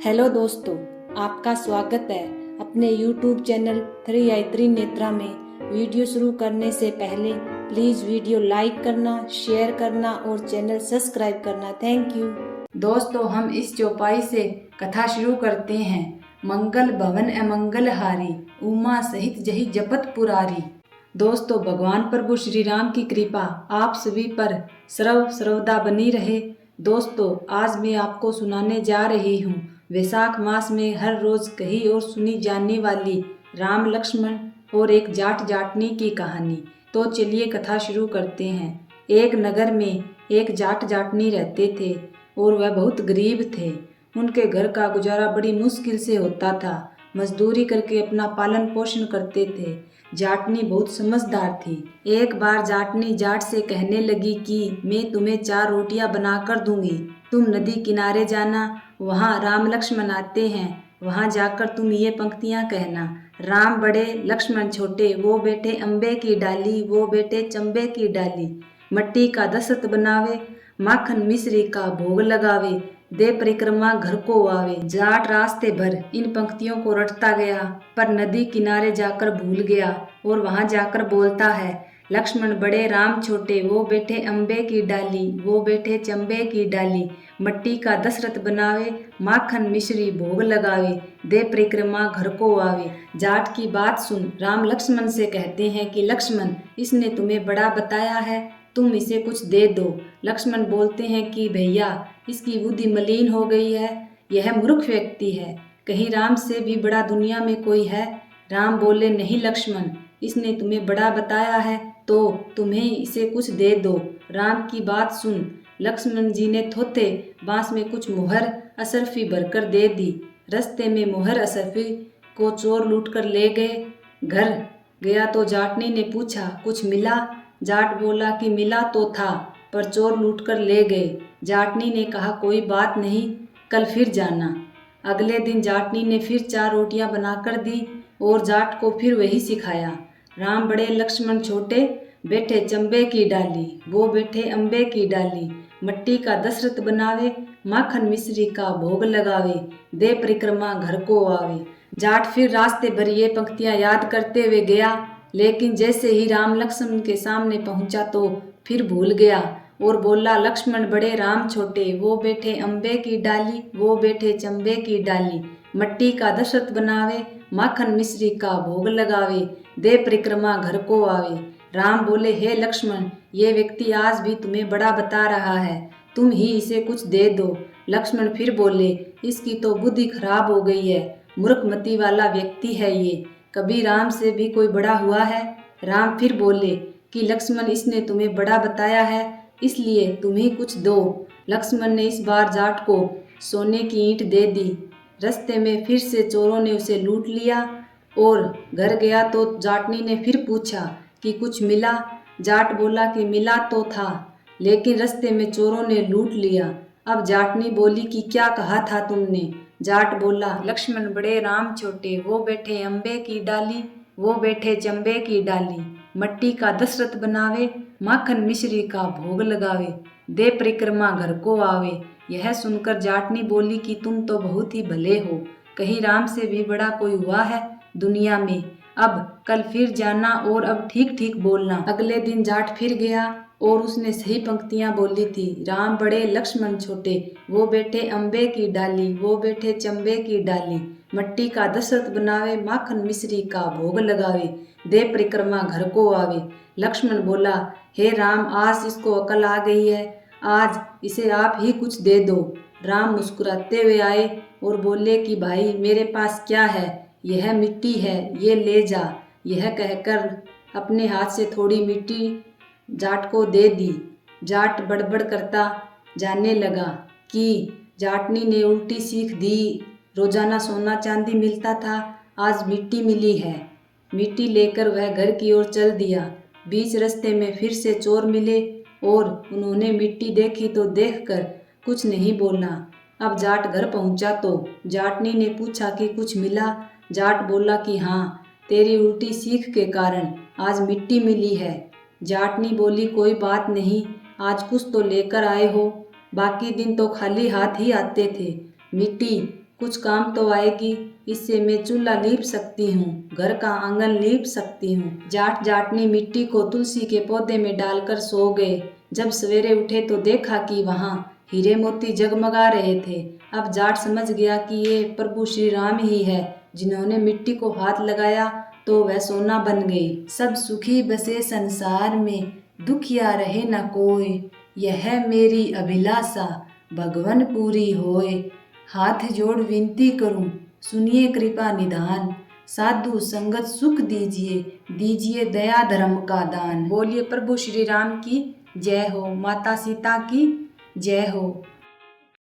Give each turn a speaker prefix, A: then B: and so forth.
A: Hello दोस्तों, आपका स्वागत है अपने YouTube चैनल 3i त्रिनेत्रा में। वीडियो शुरू करने से पहले प्लीज़ वीडियो लाइक करना, शेयर करना और चैनल सब्सक्राइब करना। Thank you. दोस्तों, हम इस चौपाई से कथा शुरू करते हैं। मंगल भवन अमंगल हारी, उमा सहित जही जपत पुरारी। दोस्तों, भगवान प्रभु श्री राम की कृपा आप सभी पर सर्वदा बनी रहे। दोस्तों, आज मैं आपको सुनाने जा रही हूँ वैशाख मास में हर रोज कही और सुनी जाने वाली राम लक्ष्मण और एक जाट जाटनी की कहानी। तो चलिए कथा शुरू करते हैं। एक नगर में एक जाट जाटनी रहते थे और वह बहुत गरीब थे। उनके घर का गुजारा बड़ी मुश्किल से होता था। मजदूरी करके अपना पालन पोषण करते थे। जाटनी बहुत समझदार थी। एक बार जाटनी जाट से कहने लगी कि मैं तुम्हें 4 रोटियां बनाकर दूंगी, तुम नदी किनारे जाना, वहाँ राम लक्ष्मण आते हैं, वहाँ जाकर तुम ये पंक्तियाँ कहना। राम बड़े लक्ष्मण छोटे, वो बैठे अम्बे की डाली, वो बैठे चंबे की डाली। मट्टी का दशरथ बनावे, माखन मिश्री का भोग लगावे, दे परिक्रमा घर को आवे। जाट रास्ते भर इन पंक्तियों को रटता गया, पर नदी किनारे जाकर भूल गया और वहां जाकर बोलता है, लक्ष्मण बड़े राम छोटे, वो बैठे अम्बे की डाली, वो बैठे चंबे की डाली। मट्टी का दशरथ बनावे, माखन मिश्री भोग लगावे, दे परिक्रमा घर को आवे। जाट की बात सुन राम लक्ष्मण से कहते हैं कि लक्ष्मण, इसने तुम्हें बड़ा बताया है, तुम इसे कुछ दे दो। लक्ष्मण बोलते हैं कि भैया, इसकी बुद्धि मलिन हो गई है, यह मूर्ख व्यक्ति है, कहीं राम से भी बड़ा दुनिया में कोई है। राम बोले, नहीं लक्ष्मण, इसने तुम्हें बड़ा बताया है तो तुम्हें इसे कुछ दे दो। राम की बात सुन। लक्ष्मण जी ने थोथे बांस में कुछ मोहर अशरफी भरकर दे दी। रास्ते में मोहर अशरफी को चोर लूट कर ले गए। घर गया तो जाटनी ने पूछा, कुछ मिला? जाट बोला कि मिला तो था, पर चोर लूट कर ले गए। जाटनी ने कहा, कोई बात नहीं, कल फिर जाना। अगले दिन जाटनी ने फिर 4 रोटियां बनाकर दी और जाट को फिर वही सिखाया। राम बड़े लक्ष्मण छोटे, बैठे चंबे की डाली, वो बैठे अम्बे की डाली। मट्टी का दशरथ बनावे, माखन मिश्री का भोग लगावे, दे परिक्रमा घर को आवे। जाट फिर रास्ते भर ये पंक्तियां याद करते हुए गया, लेकिन जैसे ही राम लक्ष्मण के सामने पहुंचा तो फिर भूल गया और बोला, लक्ष्मण बड़े राम छोटे, वो बैठे अम्बे की डाली, वो बैठे चंबे की डाली। मट्टी का दशरथ बनावे, माखन मिश्री का भोग लगावे, दे परिक्रमा घर को आवे। राम बोले, हे लक्ष्मण, ये व्यक्ति आज भी तुम्हें बड़ा बता रहा है, तुम ही इसे कुछ दे दो। लक्ष्मण फिर बोले, इसकी तो बुद्धि खराब हो गई है, मूर्खमती वाला व्यक्ति है ये, कभी राम से भी कोई बड़ा हुआ है? राम फिर बोले कि लक्ष्मण, इसने तुम्हें बड़ा बताया है, इसलिए तुम ही कुछ दो। लक्ष्मण ने इस बार जाट को सोने की ईंट दे दी। रास्ते में फिर से चोरों ने उसे लूट लिया और घर गया तो जाटनी ने फिर पूछा कि कुछ मिला? जाट बोला कि मिला तो था, लेकिन रास्ते में चोरों ने लूट लिया। अब जाटनी बोली कि क्या कहा था तुमने? जाट बोला, लक्ष्मण बड़े राम छोटे, वो बैठे अम्बे की डाली, वो बैठे चंबे की डाली। मट्टी का दशरथ बनावे, माखन मिश्री का भोग लगावे, दे परिक्रमा घर को आवे। यह सुनकर जाटनी बोली कि तुम तो बहुत ही भले हो, कहीं राम से भी बड़ा कोई हुआ है दुनिया में। अब कल फिर जाना और अब ठीक ठीक बोलना। अगले दिन जाट फिर गया और उसने सही पंक्तियां बोली थी। राम बड़े लक्ष्मण छोटे, वो बैठे अम्बे की डाली, वो बैठे चंबे की डाली। मट्टी का दशरथ बनावे, माखन मिश्री का भोग लगावे, दे परिक्रमा घर को आवे। लक्ष्मण बोला, हे राम, आज इसको अकल आ गई है, आज इसे आप ही कुछ दे दो। राम मुस्कुराते हुए आए और बोले कि भाई, मेरे पास क्या है, यह मिट्टी है, ये ले जा। यह कहकर अपने हाथ से थोड़ी मिट्टी जाट को दे दी। जाट बड़बड़ करता जाने लगा कि जाटनी ने उल्टी सीख दी, रोजाना सोना चांदी मिलता था, आज मिट्टी मिली है। मिट्टी लेकर वह घर की ओर चल दिया। बीच रास्ते में फिर से चोर मिले और उन्होंने मिट्टी देखी तो देखकर कुछ नहीं बोला। अब जाट घर पहुंचा तो जाटनी ने पूछा कि कुछ मिला? जाट बोला कि हाँ, तेरी उल्टी सीख के कारण आज मिट्टी मिली है। जाटनी बोली, कोई बात नहीं, आज कुछ तो लेकर आए हो, बाकी दिन तो खाली हाथ ही आते थे। मिट्टी
B: कुछ काम तो आएगी, इससे मैं चूल्हा लीप सकती हूँ, घर का आंगन लीप सकती हूँ। जाट जाटनी मिट्टी को तुलसी के पौधे में डालकर सो गए। जब सवेरे उठे तो देखा कि वहाँ हीरे मोती जगमगा रहे थे। अब जाट समझ गया कि ये प्रभु श्री राम ही है, जिन्होंने मिट्टी को हाथ लगाया तो वह सोना बन गई। सब सुखी बसे संसार में, दुखिया रहे न कोई, यह मेरी अभिलाषा भगवन पूरी होए। हाथ जोड़ विनती करूं, सुनिए कृपा निधान, साधु संगत सुख दीजिए, दीजिए दया धर्म का दान। बोलिए प्रभु श्री राम की जय हो, माता सीता की जय हो।